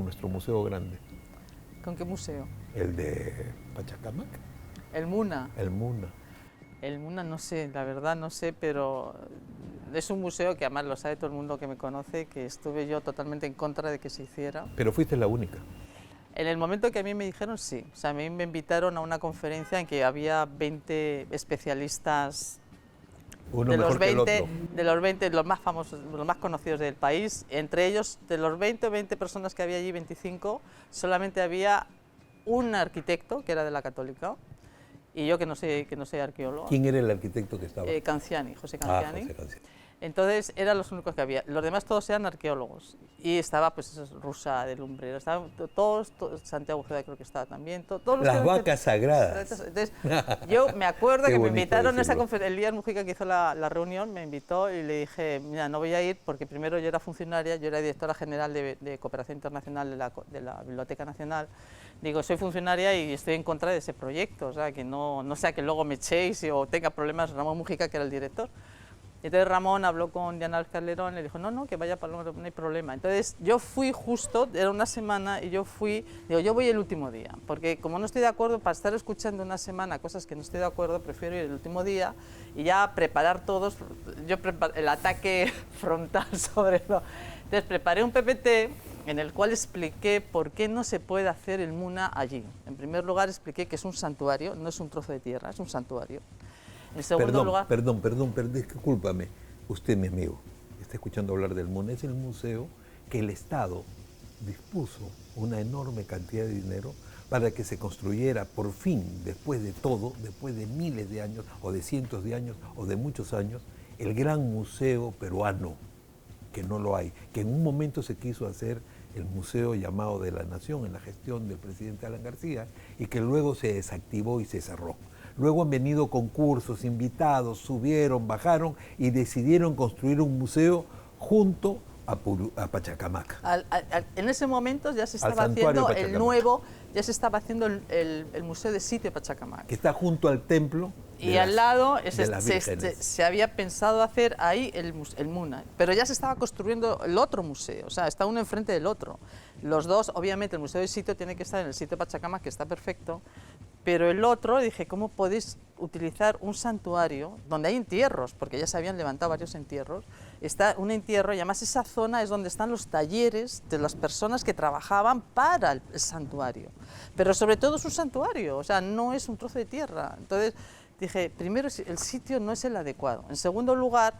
con nuestro museo grande. ¿Con qué museo? El de Pachacamac. El MUNA. El MUNA. El MUNA no sé, la verdad no sé, pero es un museo que además lo sabe todo el mundo que me conoce, que estuve yo totalmente en contra de que se hiciera. Pero fuiste la única. En el momento que a mí me dijeron, sí. O sea, a mí me invitaron a una conferencia en que había 20 especialistas Uno de mejor los que el 20, otro. de los 20, los más famosos, los más conocidos del país. Entre ellos, de los 20 personas que había allí, 25, solamente había un arquitecto, que era de la Católica, y yo que no soy arqueólogo. ¿Quién era el arquitecto que estaba? Canciani, José Canciani. José Canciani. Entonces eran los únicos que había. Los demás todos eran arqueólogos. Y estaba pues Rusa de Lumbrera, estaban todos, Santiago Ojeda creo que estaba también. Todos los Las vacas sagradas. Entonces, yo me acuerdo que me invitaron a esa decirlo. conferencia, Elías Mujica que hizo la reunión, me invitó y le dije, mira, no voy a ir porque primero yo era funcionaria, yo era directora general de Cooperación Internacional de la Biblioteca Nacional. Digo, soy funcionaria y estoy en contra de ese proyecto, o sea, que no sea que luego me echéis o tenga problemas Ramón Mujica, que era el director. Entonces Ramón habló con Diana Calderón, le dijo, no, que vaya Paloma, no hay problema. Entonces yo fui justo, era una semana, y yo fui, digo, yo voy el último día, porque como no estoy de acuerdo, para estar escuchando una semana cosas que no estoy de acuerdo, prefiero ir el último día y ya preparar todos, yo el ataque frontal sobre lo... Entonces preparé un PPT en el cual expliqué por qué no se puede hacer el MUNA allí. En primer lugar expliqué que es un santuario, no es un trozo de tierra, es un santuario. En segundo lugar... Perdón, discúlpame. Usted, mi amigo, está escuchando hablar del MUNA. Es el museo que el Estado dispuso una enorme cantidad de dinero para que se construyera por fin, después de todo, después de miles de años, o de cientos de años, o de muchos años, el gran museo peruano, que no lo hay, que en un momento se quiso hacer el museo llamado de la Nación en la gestión del presidente Alan García y que luego se desactivó y se cerró. Luego han venido concursos, invitados, subieron, bajaron y decidieron construir un museo junto a Pachacamac. En ese momento ya se estaba haciendo el nuevo, ya se estaba haciendo el Museo de Sitio de Pachacamac. Que está junto al templo. Y al lado se había pensado hacer ahí el MUNA, pero ya se estaba construyendo el otro museo, o sea, está uno enfrente del otro. Los dos, obviamente, el Museo de Sitio tiene que estar en el sitio de Pachacamac, que está perfecto, pero el otro, dije, ¿cómo podéis utilizar un santuario donde hay entierros? Porque ya se habían levantado varios entierros. Está un entierro y además esa zona es donde están los talleres de las personas que trabajaban para el santuario. Pero sobre todo es un santuario, o sea, no es un trozo de tierra. Entonces dije, primero, el sitio no es el adecuado. En segundo lugar,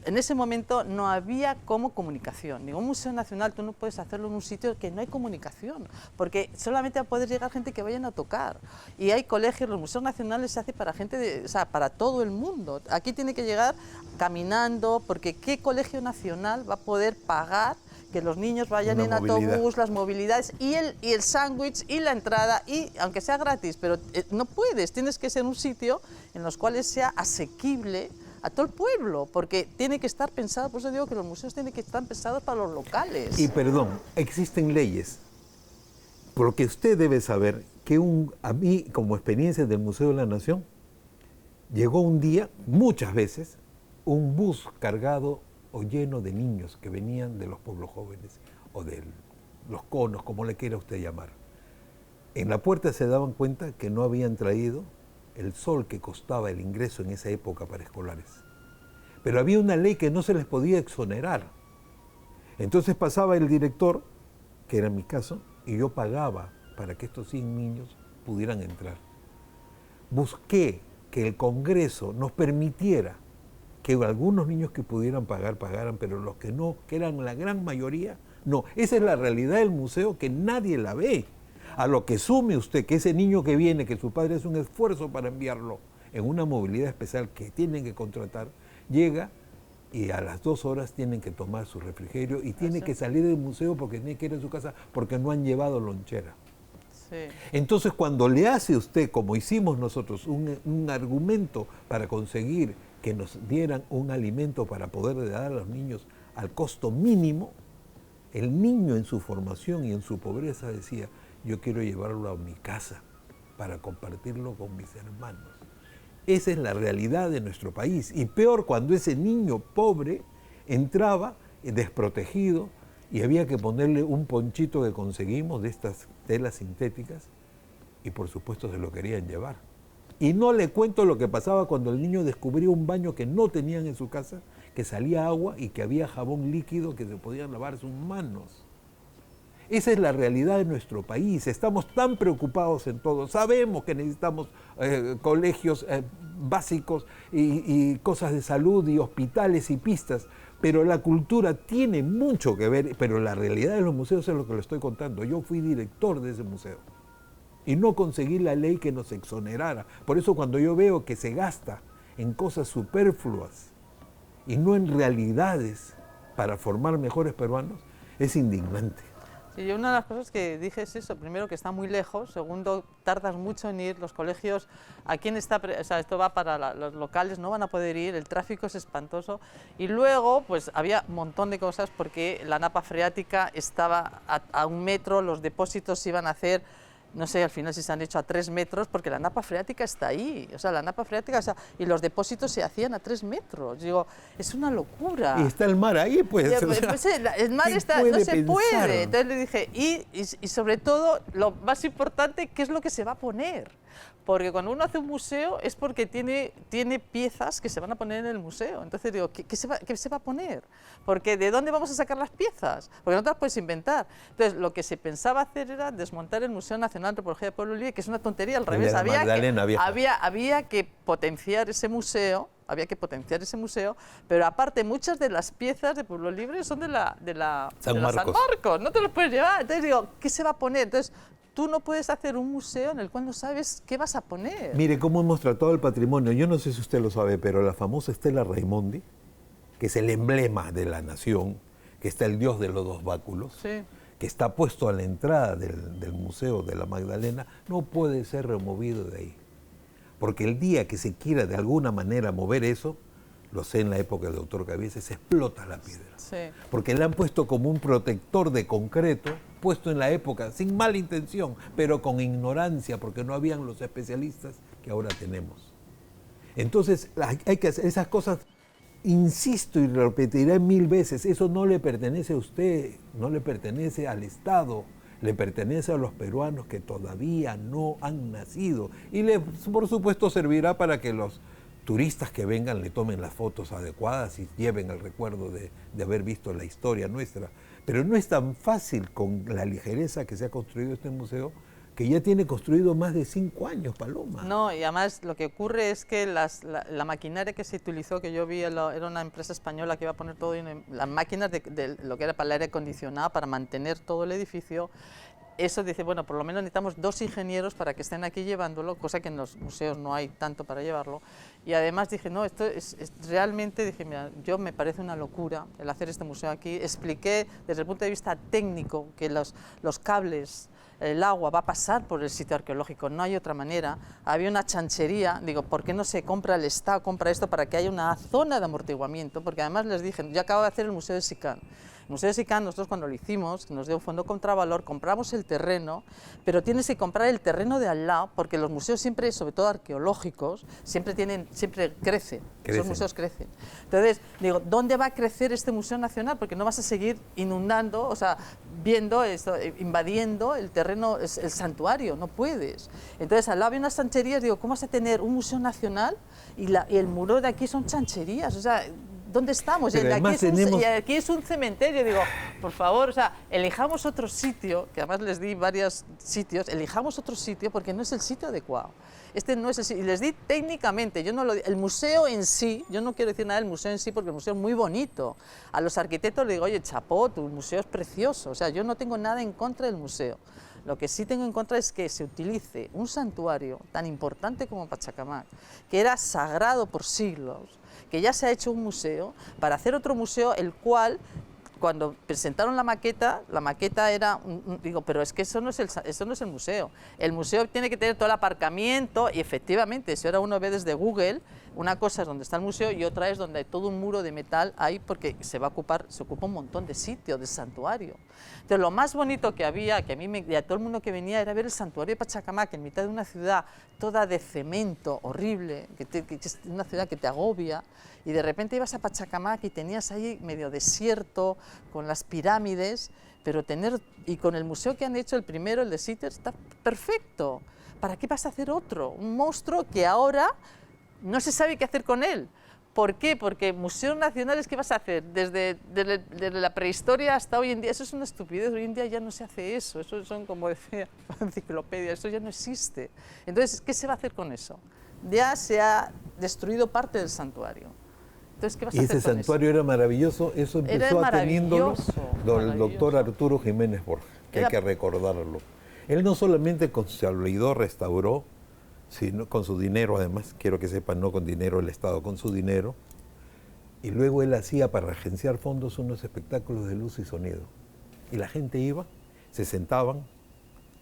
en ese momento no había como comunicación. Ningún museo nacional tú no puedes hacerlo en un sitio que no hay comunicación, porque solamente va a poder llegar gente que vayan a tocar. Y hay colegios, los museos nacionales se hace para gente, o sea, para todo el mundo. Aquí tiene que llegar caminando, porque ¿qué colegio nacional va a poder pagar que los niños vayan en autobús, las movilidades y el sándwich y la entrada, y aunque sea gratis, pero no puedes, tienes que ser un sitio en los cuales sea asequible a todo el pueblo, porque tiene que estar pensado, por eso digo que los museos tienen que estar pensados para los locales. Y perdón, existen leyes, porque usted debe saber que a mí, como experiencia del Museo de la Nación, llegó un día, muchas veces, un bus cargado o lleno de niños que venían de los pueblos jóvenes o de los conos, como le quiera usted llamar. En la puerta se daban cuenta que no habían traído el sol que costaba el ingreso en esa época para escolares. Pero había una ley que no se les podía exonerar. Entonces pasaba el director, que era mi caso, y yo pagaba para que estos 100 niños pudieran entrar. Busqué que el Congreso nos permitiera que algunos niños que pudieran pagar, pagaran, pero los que no, que eran la gran mayoría, no. Esa es la realidad del museo que nadie la ve. A lo que sume usted que ese niño que viene, que su padre hace un esfuerzo para enviarlo en una movilidad especial que tienen que contratar, llega y a las 2 horas tienen que tomar su refrigerio y tiene que salir del museo porque tiene que ir a su casa porque no han llevado lonchera. Sí. Entonces, cuando le hace usted, como hicimos nosotros, un argumento para conseguir que nos dieran un alimento para poder dar a los niños al costo mínimo, el niño en su formación y en su pobreza decía, yo quiero llevarlo a mi casa para compartirlo con mis hermanos. Esa es la realidad de nuestro país. Y peor cuando ese niño pobre entraba desprotegido y había que ponerle un ponchito que conseguimos de estas telas sintéticas y por supuesto se lo querían llevar. Y no le cuento lo que pasaba cuando el niño descubría un baño que no tenían en su casa, que salía agua y que había jabón líquido que se podían lavar sus manos. Esa es la realidad de nuestro país. Estamos tan preocupados en todo. Sabemos que necesitamos colegios básicos y cosas de salud y hospitales y pistas, pero la cultura tiene mucho que ver, pero la realidad de los museos es lo que le estoy contando. Yo fui director de ese museo y no conseguí la ley que nos exonerara. Por eso cuando yo veo que se gasta en cosas superfluas y no en realidades para formar mejores peruanos, es indignante. Sí, una de las cosas que dije es eso, primero que está muy lejos, segundo, tardas mucho en ir, los colegios, aquí está, o sea, esto va para los locales, no van a poder ir, el tráfico es espantoso, y luego pues había un montón de cosas porque la napa freática estaba a 1 metro, los depósitos se iban a hacer, no sé al final si se han hecho a 3 metros, porque la napa freática está ahí, o sea, la napa freática, o sea, y los depósitos se hacían a 3 metros. Digo, es una locura. Y está el mar ahí, pues. Pues el mar está, no se puede. Entonces le dije, y sobre todo, lo más importante, ¿qué es lo que se va a poner? Porque cuando uno hace un museo es porque tiene piezas que se van a poner en el museo. Entonces digo, ¿qué se va a poner? Porque ¿de dónde vamos a sacar las piezas? Porque no te las puedes inventar. Entonces lo que se pensaba hacer era desmontar el Museo Nacional de Antropología de Pueblo Libre, que es una tontería, al revés. Había que potenciar ese museo. Había que potenciar ese museo, pero aparte muchas de las piezas de Pueblo Libre son de la San Marcos. No te los puedes llevar. Entonces digo, ¿qué se va a poner? Entonces tú no puedes hacer un museo en el cual no sabes qué vas a poner. Mire cómo hemos tratado el patrimonio. Yo no sé si usted lo sabe, pero la famosa Estela Raimondi, que es el emblema de la nación, que está el dios de los 2 báculos, sí, que está puesto a la entrada del Museo de la Magdalena, no puede ser removido de ahí. Porque el día que se quiera de alguna manera mover eso, lo sé en la época del doctor Cabieces, se explota la piedra. Sí. Porque le han puesto como un protector de concreto, puesto en la época, sin mala intención, pero con ignorancia, porque no habían los especialistas que ahora tenemos. Entonces, hay que hacer esas cosas, insisto y repetiré 1000 veces, eso no le pertenece a usted, no le pertenece al Estado, le pertenece a los peruanos que todavía no han nacido. Y por supuesto servirá para que los turistas que vengan le tomen las fotos adecuadas y lleven el recuerdo de haber visto la historia nuestra. Pero no es tan fácil con la ligereza que se ha construido este museo, que ya tiene construido más de 5 años, Paloma. No, y además lo que ocurre es que la maquinaria que se utilizó, que yo vi, era una empresa española que iba a poner todo, las máquinas de lo que era para el aire acondicionado, para mantener todo el edificio. Eso dice, bueno, por lo menos necesitamos 2 ingenieros para que estén aquí llevándolo, cosa que en los museos no hay tanto para llevarlo. Y además dije, no, esto es realmente, dije, mira, yo me parece una locura el hacer este museo aquí. Expliqué desde el punto de vista técnico que los cables, el agua va a pasar por el sitio arqueológico, no hay otra manera. Había una chanchería, digo, ¿por qué no se compra el Estado, compra esto para que haya una zona de amortiguamiento? Porque además les dije, yo acabo de hacer el Museo de Sicán. El Museo de Sicán, nosotros cuando lo hicimos, nos dio un fondo contravalor, compramos el terreno, pero tienes que comprar el terreno de al lado, porque los museos siempre, sobre todo arqueológicos, siempre crecen, esos museos crecen. Entonces, digo, ¿dónde va a crecer este Museo Nacional? Porque no vas a seguir inundando, o sea, viendo esto, invadiendo el terreno, el santuario, no puedes. Entonces, al lado había unas chancherías, digo, ¿cómo vas a tener un Museo Nacional y el muro de aquí son chancherías? O sea, ¿dónde estamos? Y aquí es un cementerio. Digo, por favor, o sea, elijamos otro sitio, que además les di varios sitios, elijamos otro sitio porque no es el sitio adecuado. Este no es el sitio. Y les di técnicamente, yo no lo, el museo en sí, yo no quiero decir nada del museo en sí porque el museo es muy bonito. A los arquitectos les digo, oye, chapó, tu museo es precioso. O sea, yo no tengo nada en contra del museo. Lo que sí tengo en contra es que se utilice un santuario tan importante como Pachacamac, que era sagrado por siglos, que ya se ha hecho un museo, para hacer otro museo, el cual, cuando presentaron la maqueta era, digo, pero es que eso no es el museo. El museo tiene que tener todo el aparcamiento, y efectivamente, si ahora uno ve desde Google, una cosa es donde está el museo y otra es donde hay todo un muro de metal ahí, porque se ocupa un montón de sitios, de santuario. Entonces, lo más bonito que había, que a mí y a todo el mundo que venía, era ver el santuario de Pachacamac en mitad de una ciudad toda de cemento, horrible, que es una ciudad que te agobia, y de repente ibas a Pachacamac y tenías ahí medio desierto, con las pirámides, pero y con el museo que han hecho, el primero, el de Sitges, está perfecto. ¿Para qué vas a hacer otro? Un monstruo que ahora no se sabe qué hacer con él. ¿Por qué? Porque museos nacionales, ¿qué vas a hacer? Desde la prehistoria hasta hoy en día, eso es una estupidez, hoy en día ya no se hace eso son, como decía la enciclopedia, eso ya no existe. Entonces, ¿qué se va a hacer con eso? Ya se ha destruido parte del santuario. Entonces, ¿qué vas a hacer con eso? Y ese santuario era maravilloso, eso empezó teniéndolo el doctor Arturo Jiménez Borja, que hay que recordarlo. Él no solamente consolidó, restauró, sino con su dinero además, quiero que sepan, no con dinero del Estado, con su dinero, y luego él hacía para agenciar fondos unos espectáculos de luz y sonido. Y la gente iba, se sentaban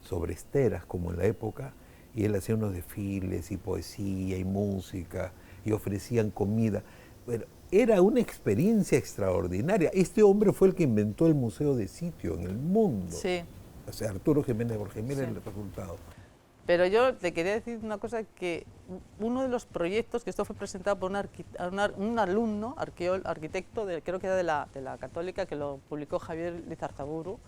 sobre esteras como en la época, y él hacía unos desfiles y poesía y música, y ofrecían comida. Bueno, era una experiencia extraordinaria. Este hombre fue el que inventó el museo de sitio en el mundo. Sí. O sea, Arturo Jiménez Borja, mira el resultado. Pero yo te quería decir una cosa, que uno de los proyectos, que esto fue presentado por un alumno, arquitecto, creo que era de la Católica, que lo publicó Javier Lizarzaburu,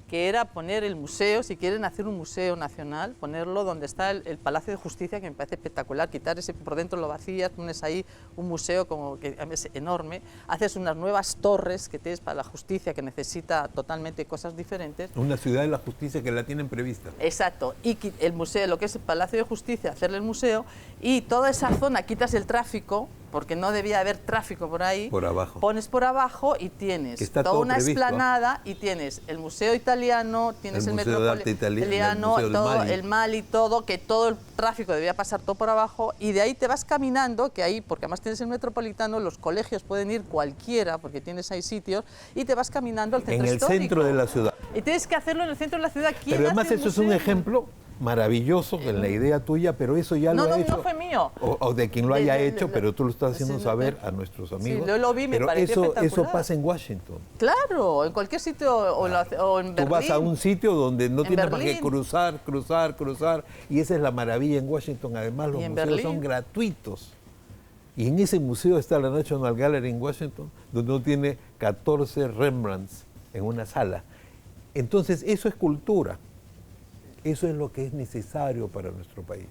que era poner el museo, si quieren hacer un museo nacional, ponerlo donde está el Palacio de Justicia, que me parece espectacular, quitar ese por dentro lo vacías, pones ahí un museo como que es enorme, haces unas nuevas torres que tienes para la justicia, que necesita totalmente cosas diferentes. Una ciudad de la justicia que la tienen prevista. Exacto, y el museo, lo que es el Palacio de Justicia, hacerle el museo, y toda esa zona quitas el tráfico, porque no debía haber tráfico por ahí, por abajo. Pones por abajo y tienes toda una explanada, y tienes el museo italiano, tienes el metropolitano, todo el Mali, todo, que todo el tráfico debía pasar todo por abajo, y de ahí te vas caminando, que ahí, porque además tienes el metropolitano, los colegios pueden ir cualquiera, porque tienes ahí sitios, y te vas caminando al centro histórico. En el centro de la ciudad. Y tienes que hacerlo en el centro de la ciudad. Pero además eso es un ejemplo maravilloso en la idea tuya, pero eso ya lo ha hecho. No fue mío. O de quien lo haya hecho, pero tú lo estás haciendo saber a nuestros amigos. Sí, yo lo vi, me pareció espectacular. Eso pasa en Washington. Claro, en cualquier sitio, o en Berlín. Tú vas a un sitio donde no tienes más que cruzar, y esa es la maravilla en Washington. Además, los museos son gratuitos. Y en ese museo está la National Gallery en Washington, donde uno tiene 14 Rembrandts en una sala. Entonces, eso es cultura. Eso es lo que es necesario para nuestro país.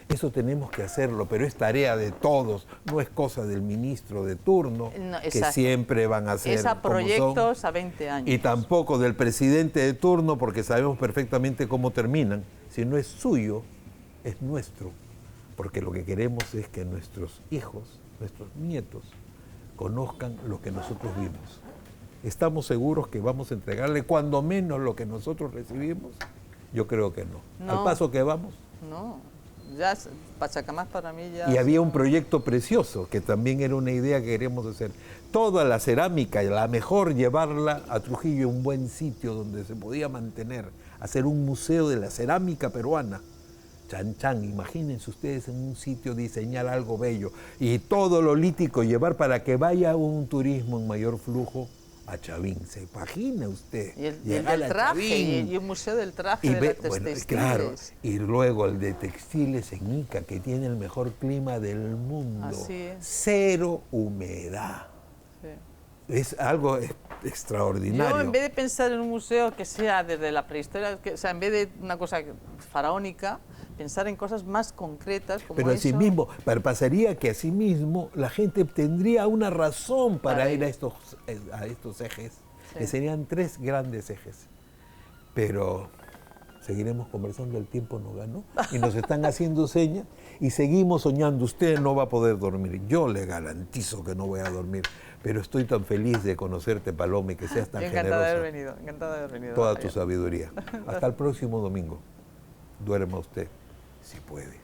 Eso tenemos que hacerlo, pero es tarea de todos, no es cosa del ministro de turno, que siempre van a hacer es a proyectos a 20 años. Y tampoco del presidente de turno, porque sabemos perfectamente cómo terminan. Si no es suyo, es nuestro. Porque lo que queremos es que nuestros hijos, nuestros nietos, conozcan lo que nosotros vimos. ¿Estamos seguros que vamos a entregarle cuando menos lo que nosotros recibimos? Yo creo que no. Al paso que vamos. No, ya Pachacamás para mí ya... Y había un proyecto precioso, que también era una idea que queríamos hacer. Toda la cerámica, la mejor llevarla a Trujillo, un buen sitio donde se podía mantener, hacer un museo de la cerámica peruana. Chan Chan, imagínense ustedes en un sitio diseñar algo bello y todo lo lítico llevar para que vaya un turismo en mayor flujo a Chavín. ¿Se imagina usted? Y el del traje, y un museo del traje, de las textiles. Claro, y luego el de textiles en Ica, que tiene el mejor clima del mundo. Así es. Cero humedad. Sí. Es algo extraordinario. Yo, en vez de pensar en un museo que sea desde la prehistoria, o sea, en vez de una cosa faraónica, pensar en cosas más concretas como pero asimismo, pasaría que asimismo la gente tendría una razón para ir a estos ejes, que serían 3 grandes ejes. Pero seguiremos conversando, el tiempo nos ganó y nos están haciendo señas y seguimos soñando. Usted no va a poder dormir, yo le garantizo que no voy a dormir, pero estoy tan feliz de conocerte, Paloma, y que seas tan generosa. Encantada de haber venido. Toda tu sabiduría. Hasta el próximo domingo. Duerma usted, si puede.